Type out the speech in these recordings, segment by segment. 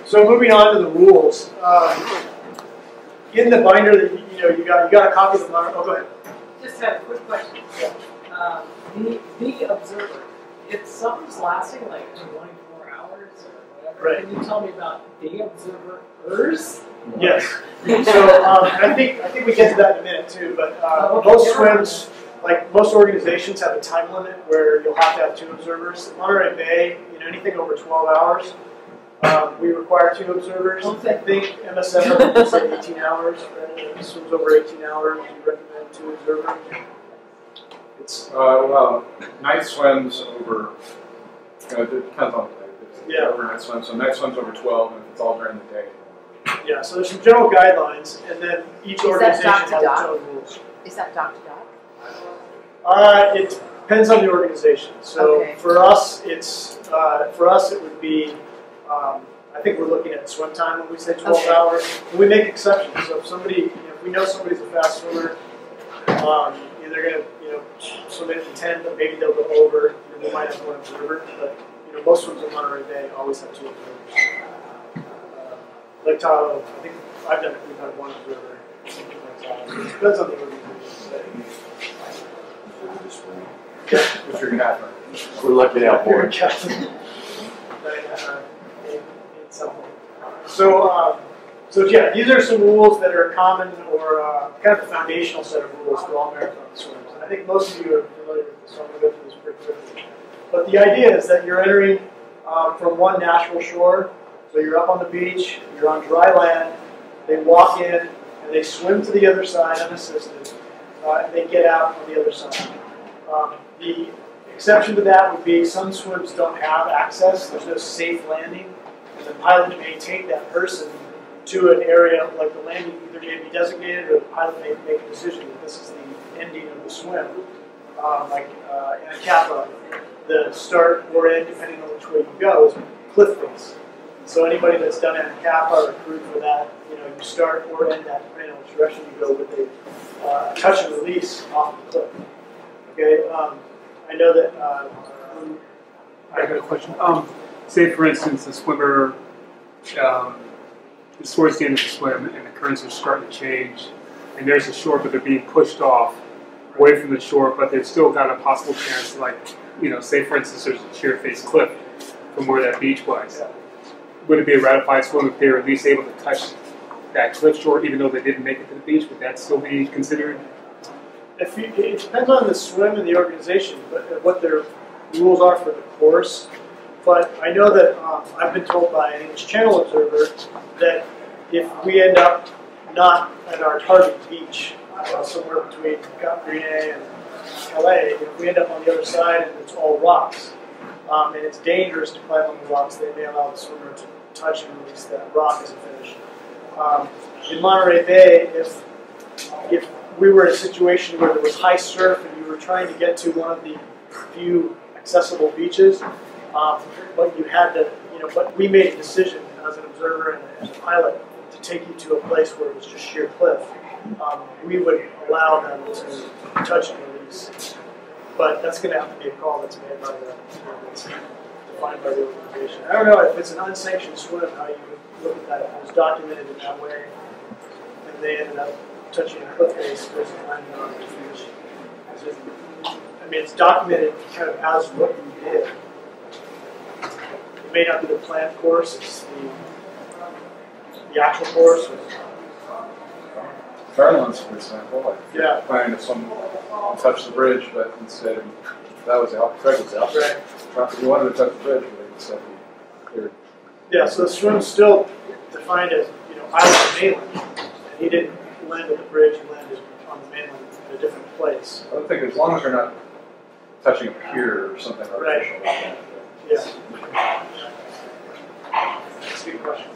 So moving on to the rules. In the binder that you got a copy of the binder. Oh, go ahead. Just had a quick question. Yeah. The observer, if something's lasting like 24 hours or whatever, right. Can you tell me about the observers? Yes. So I think we get to that in a minute too. But most swims, like most organizations, have a time limit where you'll have to have 2 observers. Monterey Bay, anything over 12 hours, we require 2 observers. I think MSF say 18 hours. Right? Swims over 18 hours, we recommend 2 observers. It's well, night swims over. It depends on the day. Overnight swims. So night swims over 12, and if it's all during the day. Yeah. So there's some general guidelines, and then each organization has its own rules. Is that dock to dock? It depends on the organization. So for us, it would be. I think we're looking at swim time when we say 12 hours. And we make exceptions. So if we know somebody's a fast swimmer, they're going to swim in 10, but maybe they'll go over. They might have 1 observer, but most swims in Monterey Bay always have 2 observers. Lake Tahoe, I think I've done it. We've had 1 observer. So it depends on the organization. If you're captain, we're looking out for it. So yeah, these are some rules that are common or kind of a foundational set of rules for all marathon swimmers. And I think most of you are familiar with this, so I'm going to go through this pretty quickly. But the idea is that you're entering from one natural shore. So you're up on the beach, you're on dry land, they walk in, and they swim to the other side unassisted, and they get out on the other side. The exception to that would be some swims don't have access, there's no safe landing, and the pilot may take that person to an area like the landing either may be designated or the pilot may make a decision that this is the ending of the swim. Like in a Kappa, the start or end, depending on which way you go, is cliff face. So anybody that's done Kappa or crewed for that, you start or end that depending on which direction you go with a touch and release off the cliff. Okay, I know that. I got a question. Say, for instance, a swimmer is towards the end of the swim and the currents are starting to change, and there's a shore, but they're being pushed off away from the shore, but they've still got a possible chance to, say, for instance, there's a sheer face cliff from where that beach was. Yeah. Would it be a ratified swim if they were at least able to touch that cliff shore, even though they didn't make it to the beach? Would that still be considered? It depends on the swim and the organization, but what their rules are for the course. But I know that I've been told by an English Channel observer that if we end up not at our target beach, somewhere between Cap Grinet and Calais, if we end up on the other side and it's all rocks, and it's dangerous to climb on the rocks, they may allow the swimmer to touch and release that rock as a finish. In Monterey Bay, if we were in a situation where there was high surf and you were trying to get to one of the few accessible beaches, but you had to, but we made a decision as an observer and as a pilot to take you to a place where it was just sheer cliff. We would allow them to touch and release. But that's going to have to be a call that's made by that's defined by the organization. I don't know if it's an unsanctioned swim, how you would look at that. If it was documented in that way, and they ended up touching a cliff face versus landing on the beach. I mean, it's documented kind of as what you did. It may not be the planned course, it's the actual course. Fairlands, for example, planning to swim and touch the bridge, but instead that was out. Craig was out. Right. You wanted to touch the bridge, but they said he cleared. Yeah, so the swim's still defined as island mainland, and he didn't land at the bridge. He landed on the mainland in a different place. I would think as long as you're not touching a pier or something artificial. Right. Yeah. That's a good question.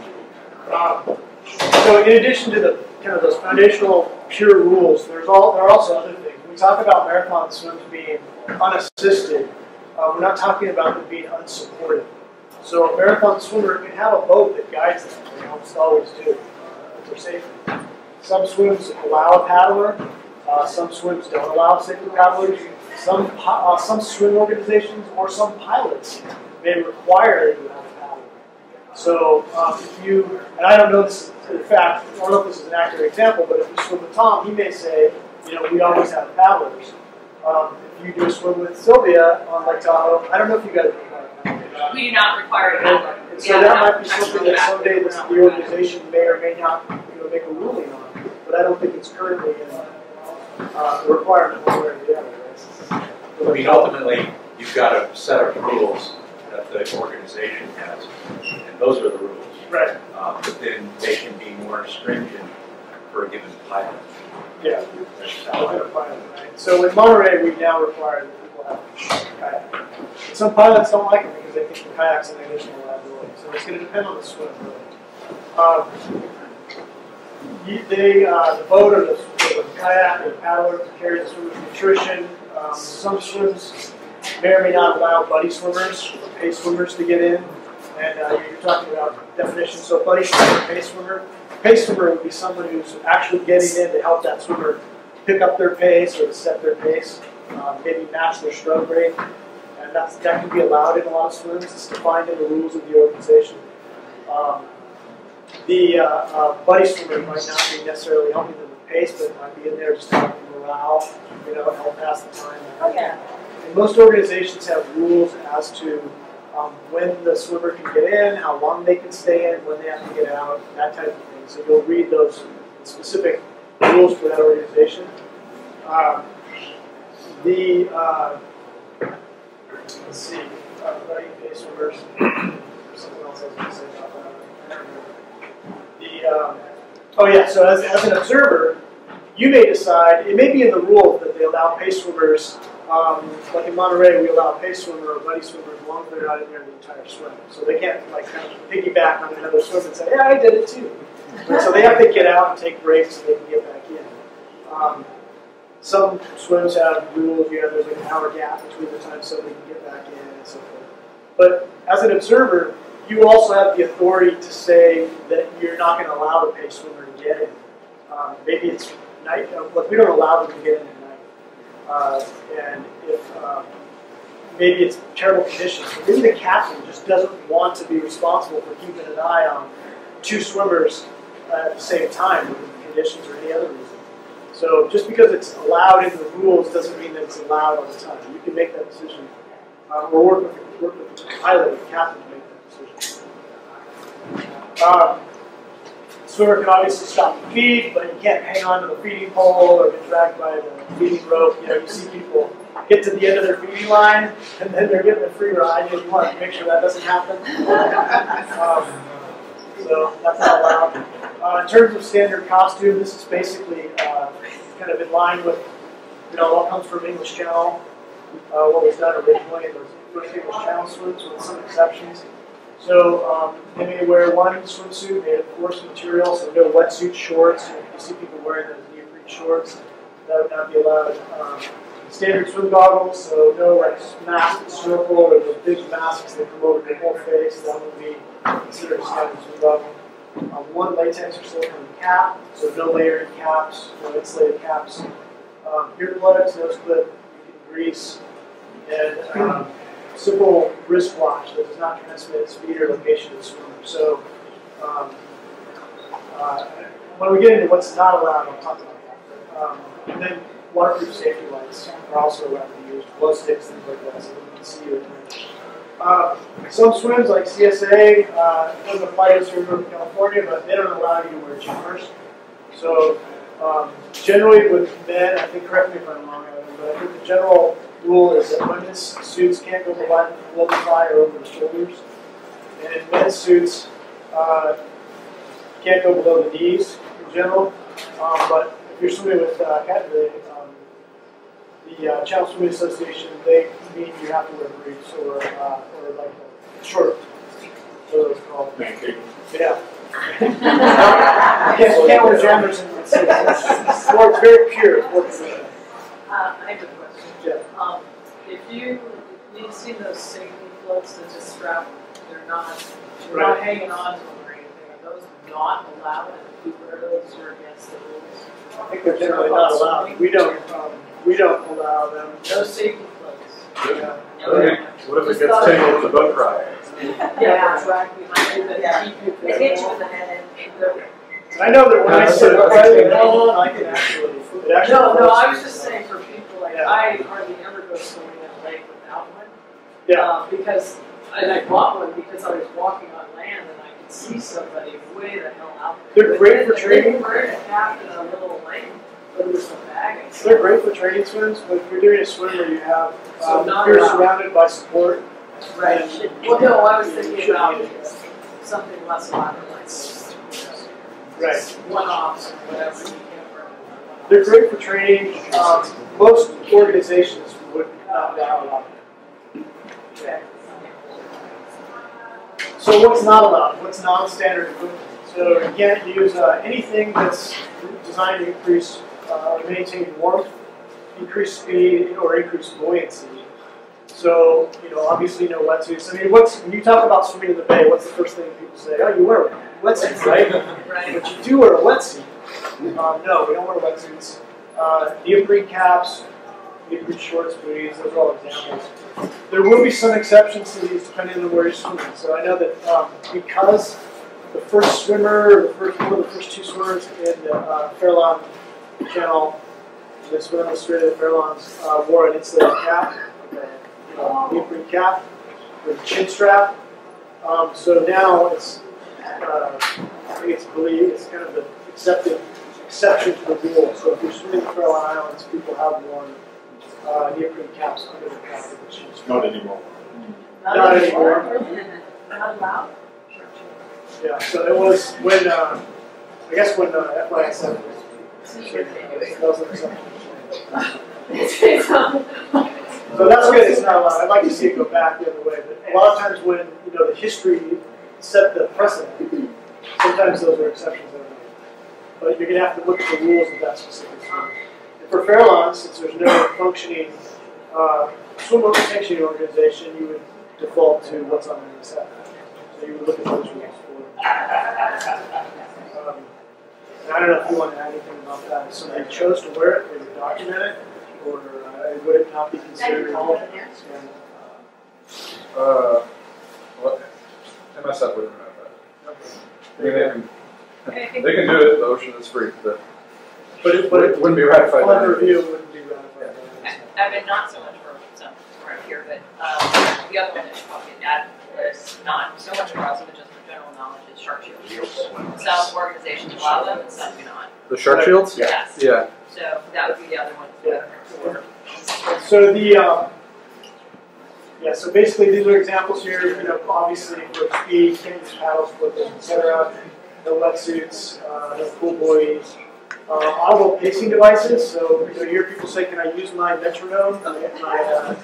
So in addition to the kind of those foundational pure rules, there are also other things. When we talk about marathon swims being unassisted, we're not talking about them being unsupported. So a marathon swimmer can have a boat that guides them. They almost always do for safety. Some swims allow a paddler. Some swims don't allow safety paddlers. Some swim organizations or some pilots may require that you have a So if you, and I don't know this in fact, I don't know if this is an accurate example, but if you swim with Tom, he may say, you know, we always have paddlers. If you do a swim with Sylvia on Lake Tahoe, I don't know if you guys require paddlers. We do not require that. And so that might be something that someday the organization may or may not, you know, make a ruling on. But I don't think it's currently a requirement one way or the other. Right? I mean, ultimately, you've got a set of rules that the organization has, and those are the rules. Right. But then they can be more stringent for a given pilot. Yeah. That's how I- Right. So in Monterey, we now require that people have kayak. Some pilots don't like it because they think the kayak's an additional liability. So it's going to depend on the swim, really. The boat or the kayak or the paddler carries the swimmer's nutrition. Some swims may or may not allow buddy swimmers or pace swimmers to get in. And you're talking about definitions. So buddy swimmer, pace swimmer. Pace swimmer would be someone who's actually getting in to help that swimmer pick up their pace or to set their pace, maybe match their stroke rate. And that can be allowed in a lot of swims. It's defined in the rules of the organization. The buddy swimmer might not be necessarily helping them with pace, but might be in there just to help them morale, you know, help pass the time. Oh, yeah. And most organizations have rules as to when the swimmer can get in, how long they can stay in, when they have to get out, that type of thing. So you'll read those specific rules for that organization. Let's see, buddy pace swimmers. There's something else I was going to say about that. Oh yeah, so as an observer, you may decide, it may be in the rules that they allow pace swimmers, like in Monterey, we allow a pace swimmer or buddy swimmer as long as they're not in there the entire swim. So they can't like kind of piggyback on another swim and say, yeah, I did it too. And so they have to get out and take breaks so they can get back in. Some swims have rules, you know, there's like an hour gap between the time somebody can get back in and so forth. But as an observer, you also have the authority to say that you're not going to allow the pace swimmer to get in. Maybe it's night, but we don't allow them to get in at night. And if maybe it's terrible conditions, so maybe the captain just doesn't want to be responsible for keeping an eye on two swimmers at the same time with the conditions or any other reason. So just because it's allowed in the rules doesn't mean that it's allowed all the time. You can make that decision, or work with the pilot or the captain to make that decision. Swimmer can obviously stop and feed, but you can't hang on to the feeding pole or get dragged by the feeding rope. You know, you see people get to the end of their feeding line and then they're getting a free ride. You want to make sure that doesn't happen. So that's not allowed. In terms of standard costume, this is basically kind of in line with, you know, what comes from English Channel, what was done originally in those first English Channel swims with some exceptions. So they may wear one swimsuit made of coarse material, so no wetsuit shorts. You see people wearing those neoprene shorts. That would not be allowed. Standard swim goggles, so no like mask snorkel or those big masks that come over your whole face. That would be considered a standard swim goggle. One latex or silicone cap, so no layering caps, no insulated caps. Earplugs, nose clip, you can grease, and simple wrist watch that does not transmit speed or location of the swimmer. So when we get into what's not allowed, I'll talk about that. And then waterproof safety lights are also allowed to be used, glow sticks, things like that, so you can see your some swims, like CSA, doesn't apply to us here in Northern California, but they don't allow you to wear jumpers. So generally with men, I think, correct me if I'm wrong, but I think the general rule is that women's suits can't go below the thigh or over the shoulders. And men's suits can't go below the knees in general. But if you're swimming with the Channel Swimming Association, they mean you have to wear briefs or like a short, what are those called? Pancake. Yeah. You can't wear jammers in the sea. It's very pure. I have a question. Yeah. If you've seen those safety floats that just strap, you're not Right. hanging on to them or anything. Are those not allowed? And if you wear those, you're against the rules. I think they're generally not allowed. We don't allow them. No safety floats. Yeah. What if it gets tangled with the boat ride? Yeah, track behind you that Yeah. keep you. It hits you in the head And I know that when I sit right on, I can actually. It actually No, I was works. just saying for people, like, Yeah. I hardly ever go swimming in a lake without one. Yeah. Because, and I bought one because I was walking on land and I could see somebody way the hell out there. They're great for They training. were wearing a cap in a little lake, but it was a bag. And They're great for training swims, but if you're doing a swim where you have, So not you're allowed. surrounded by support. Right. then Well, no, I was you thinking shouldn't about need it. something less elaborate, like Right. one-offs or whatever. You can't wear them. They're great for training. Most organizations would not allow it. So what's not allowed? What's non-standard equipment? So you can't use anything that's designed to increase or maintain warmth, increase speed, or increase buoyancy. So, obviously no wetsuits. I mean, when you talk about swimming in the bay, what's the first thing people say? Oh, you wear wetsuits, right? Right. But you do wear a wetsuit. No, we don't wear wetsuits. Neoprene caps, neoprene shorts, booties, those are all examples. There will be some exceptions to these depending on where you're swimming. So I know that because the first swimmer, one of the first two swimmers in the Fairlawn Channel, they swam in Australia, the Fairlawns, wore an insulated cap, neoprene cap with a chin strap. So now it's, I think it's believed, it's kind of the exception to the rule. So if you're swimming in the Fairlawn Islands, people have worn neoprene caps under the cap with a chin strap. Not anymore. Not anymore. Not allowed? Yeah, so it was when, I guess when FYSF was, that was an exception. So that's good, it's not allowed. I'd like to see it go back the other way, but a lot of times when, the history set the precedent, sometimes those are exceptions that are made. But you're going to have to look at the rules of that specific swim. And for Fairlawn, since there's no functioning swim sanctioning organization, you would default to what's on the NSF. So you would look at those rules for and I don't know if you want to add anything about that. If somebody chose to wear it, they would document it, or would it not be considered? Well, MSF wouldn't have that. I mean, they can do it, the ocean is free, but it it wouldn't be ratified. Upon review, it wouldn't be ratified. Evan, not so much for some right here, but the other one that should probably add is not so much for us, but just for general knowledge is shark shields. Some organizations allow them and some do not. The shark shields? Yes. Yeah. So that would be the other one. So so basically these are examples here, obviously for speed, can't use paddles, flippers, etc. No wetsuits, no pool buoys. Audible pacing devices, so you hear people say, can I use my metronome, my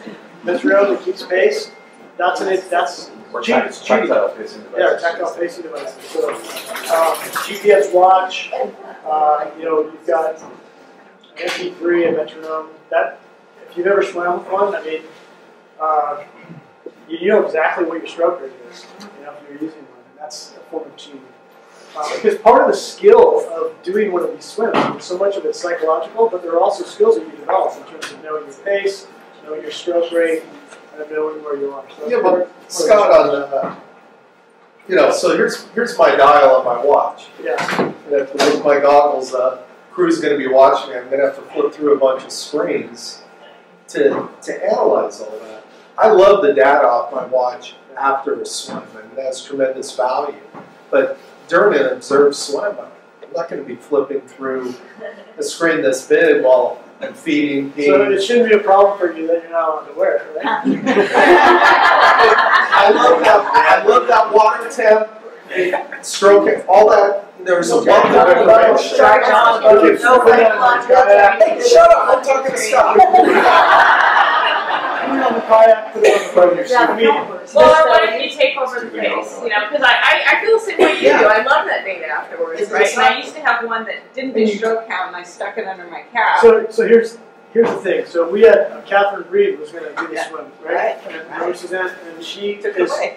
metronome that keeps pace? That's Or cheap. It's cheap. tactile pacing devices. Yeah, tactile pacing devices. So GPS watch, you've got an MP3, a metronome. That, if you've ever swam with one, I mean, you know exactly what your stroke rate is. If you're using one, and that's a form of cheating. Because part of the skill of doing one of these swims, so much of it's psychological, but there are also skills that you develop in terms of knowing your pace, knowing your stroke rate, and knowing where you are. So Yeah, but Scott, so here's my dial on my watch. Yeah. And if with my goggles up, crew's going to be watching me. I'm going to have to flip through a bunch of screens to analyze all that. I love the data off my watch after a swim, and that's tremendous value. But during an observed swim, I'm not going to be flipping through a screen this big while I'm feeding. So it shouldn't be a problem for you that you're not allowed to wear it, right? I love that water temp, stroking, all that. There's a lot of information. Shut up! I'm talking to Scott. You have a kayak, put it on the front of your seat. I mean, Well, or what if you take over the face? Because I feel the same way you do. I love that data afterwards, It's right? And I not- used to have one that didn't do stroke count, and I stuck it under my cap. So here's the thing. So we had Catherine Reed was going to do the swim, right? Right. And remember Suzanne, and she Took it away.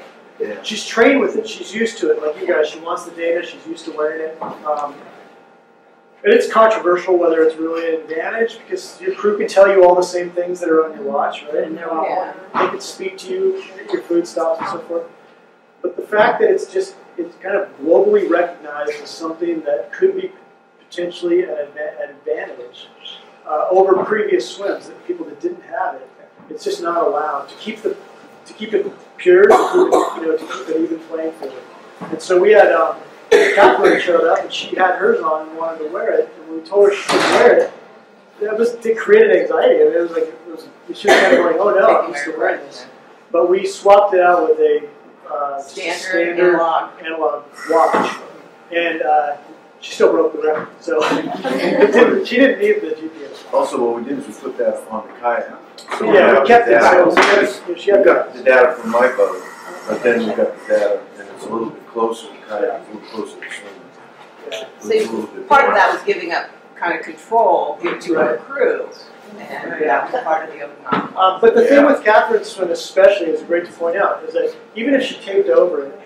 she's trained with it. She's used to it. Like you guys, she wants the data. She's used to wearing it. And it's controversial whether it's really an advantage because your crew can tell you all the same things that are on your watch, right? And they can speak to you at your food stops and so forth. But the fact that it's kind of globally recognized as something that could be potentially an advantage over previous swims that people that didn't have it, it's just not allowed to keep it pure, to keep an even playing field. And so we had Catherine showed up and she had hers on and wanted to wear it, and when we told her she couldn't wear it, it created anxiety. I mean, it was like she was kind of going, "Oh no, I'm used to wearing this." But we swapped it out with a standard analog watch, and she still broke the record. So she didn't need the GPS. Also, what we did is we put that on the kayak. So Yeah, we kept it. We got the data from my boat, but then we got the data, and it's a little bit closer to kayak, a little closer to swimming. So part of that was giving up kind of control to our crew, and that was part of the other. But the thing with Catherine's swim especially is great to point out is that even if she taped over it,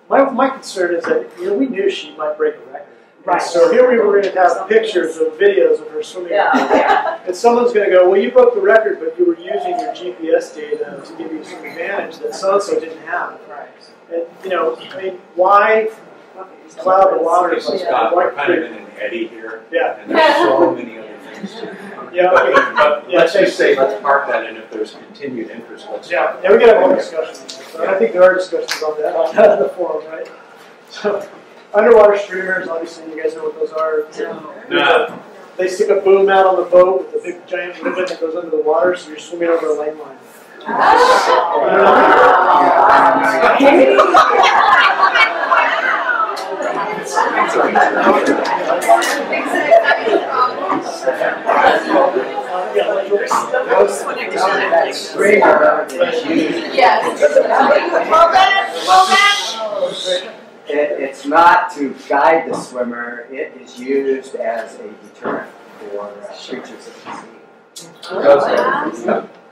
my concern is that we knew she might break a record. Right. So here we were going to have pictures or videos of her swimming. Yeah. And someone's going to go, well, you broke the record, but you were using your GPS data to give you some advantage that so-and-so didn't have. Right. And, I mean, why cloud the waters? Scott, we're kind of in an eddy here. Yeah. And there's so many other things to do. Yeah. But let's just say, let's park that, and if there's continued interest, let's Yeah, we can have more discussion on that. So I think there are discussions on that on the forum, right? So, underwater streamers, obviously you guys know what those are. No. They stick a boom out on the boat with a big giant ribbon that goes under the water, so you're swimming over a lane line. It's not to guide the swimmer, it is used as a deterrent for creatures of the sea.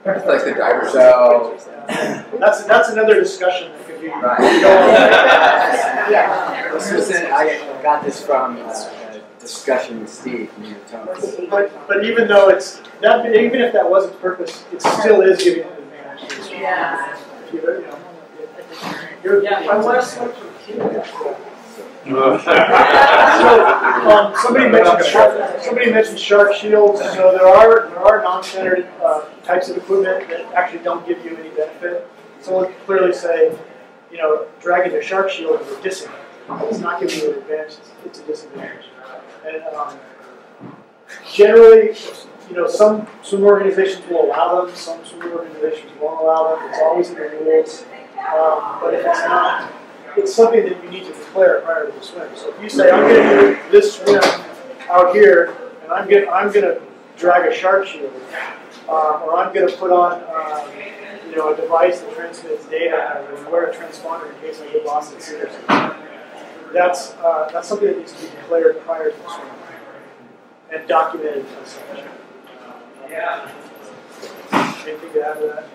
It's like the diver. So that's another discussion that could be. Right. This was I got this from a discussion with Steve from Utah. But even though even if that wasn't the purpose, it still is giving an advantage. Yeah. Somebody mentioned shark shields. So there are non-standard types of equipment that actually don't give you any benefit. Someone could clearly say, dragging a shark shield is a disadvantage. It's not giving you an advantage; it's a disadvantage. And generally, some swim organizations will allow them. Some swim organizations won't allow them. It's always in the rules. But if it's not, it's something that you need to declare prior to the swim. So if you say, I'm going to do this swim out here, and I'm going to drag a shark shield, or I'm going to put on a device that transmits data, and wear a transponder in case I get lost at sea or something. That's something that needs to be declared prior to the swim and documented as such. Anything to add to that?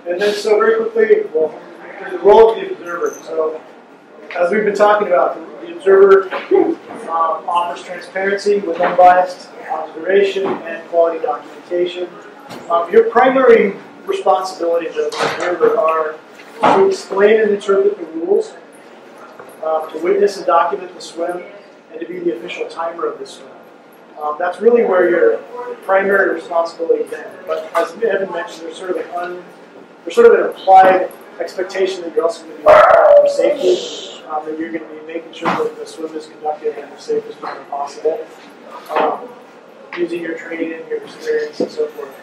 And then, so very quickly, the role of the observer. So, as we've been talking about, the observer offers transparency with unbiased observation and quality documentation. Your primary responsibilities as an observer are to explain and interpret the rules, to witness and document the swim, and to be the official timer of the swim. That's really where your primary responsibilities end. But as Evan mentioned, there's sort of an implied expectation that you're also going to be for safety, that you're going to be making sure that the swim is conducted in the safest manner possible, using your training and your experience and so forth.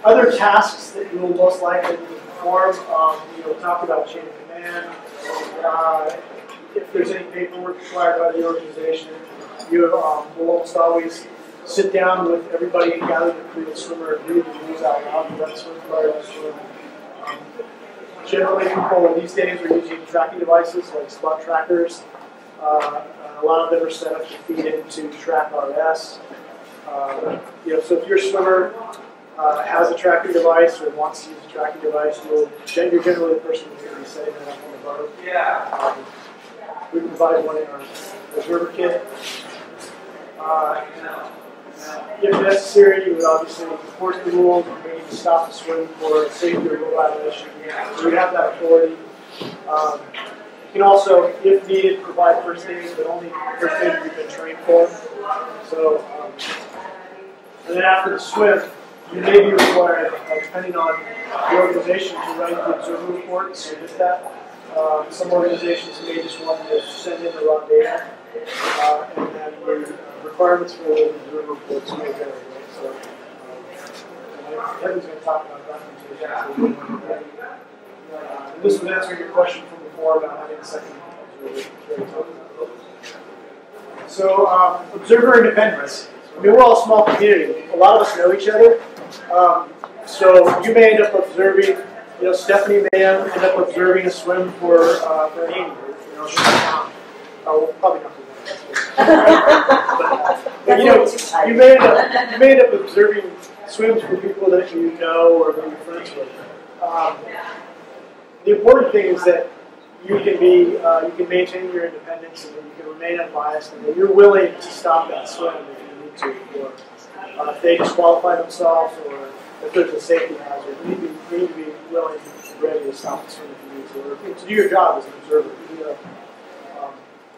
Other tasks that you will most likely perform, we talked about chain of command. If there's any paperwork required by the organization, you will almost always sit down with everybody and gather the crew and swimmer and read the rules out loud. You have to swim prior to swim. Generally, people these days are using tracking devices like spot trackers. A lot of them are set up to feed into TrackRS. So if your swimmer has a tracking device or wants to use a tracking device, you're generally the person who's going to be setting that up on the boat. we provide one in our observer kit. If necessary, you would obviously enforce the rules. You may need to stop the swim for a safety or rule violation. So we have that authority. You can also, if needed, provide first aid, but only first aid we've been trained for. So, and then after the swim, you may be required, depending on the organization, to write the observer report. So with that, some organizations may just want to send in the raw data, and then the requirements for the observer reports may vary. Right? So, Kevin's going to talk about documentation. And this would answer your question from before about having a second observer. So, observer independence. I mean, we're all a small community. A lot of us know each other. So you may end up observing, Stephanie may end up observing a swim for Amy, well, probably not for that. But, you may end up observing swims for people that you know or that you're friends with. The important thing is that you can maintain your independence and that you can remain unbiased and that you're willing to stop that swim if you need to, or if they disqualify themselves, or if there's a safety hazard. You need to be willing and ready to stop the swim if you need to, or to do your job as an observer.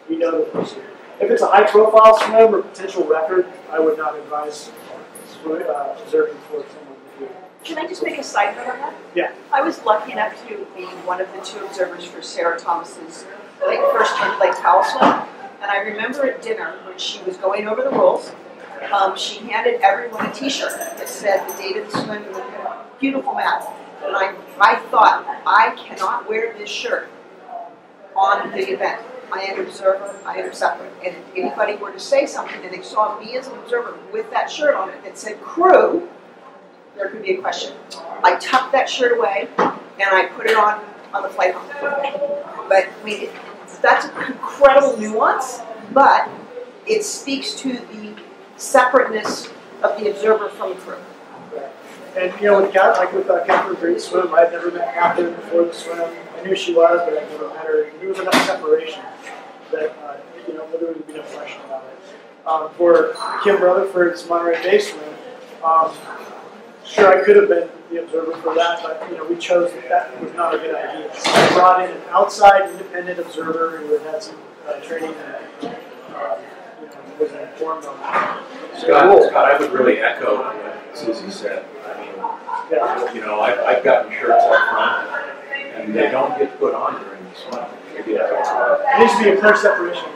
You know the person. If it's a high-profile swim or potential record, I would not advise observing for someone to do. Can I just make a side note on that? Yeah. I was lucky enough to be one of the 2 observers for Sarah Thomas's first Lake Powell swim. And I remember at dinner when she was going over the rules, she handed everyone a T-shirt that said the date of the swim with a beautiful map. And I thought, I cannot wear this shirt on the event. I am an observer, I am separate. And if anybody were to say something and they saw me as an observer with that shirt on it that said crew, there could be a question. I tucked that shirt away and I put it on the flight home. But I mean, that's an incredible nuance, but it speaks to the separateness of the observer from the crew. And with Catherine Great Swim, I'd never met Catherine before the swim. I knew she was, but I'd never met her. There was enough separation that there would be no question about it. For Kim Rutherford's Monterey Bay swim, sure, I could have been the observer for that, but we chose that was not a good idea. So I brought in an outside independent observer who had had some training and was informed on that. Scott, I would really echo what Susie said. I mean, I've gotten shirts up front, and they don't get put on during the swim. Maybe that's why. There needs to be a clear separation.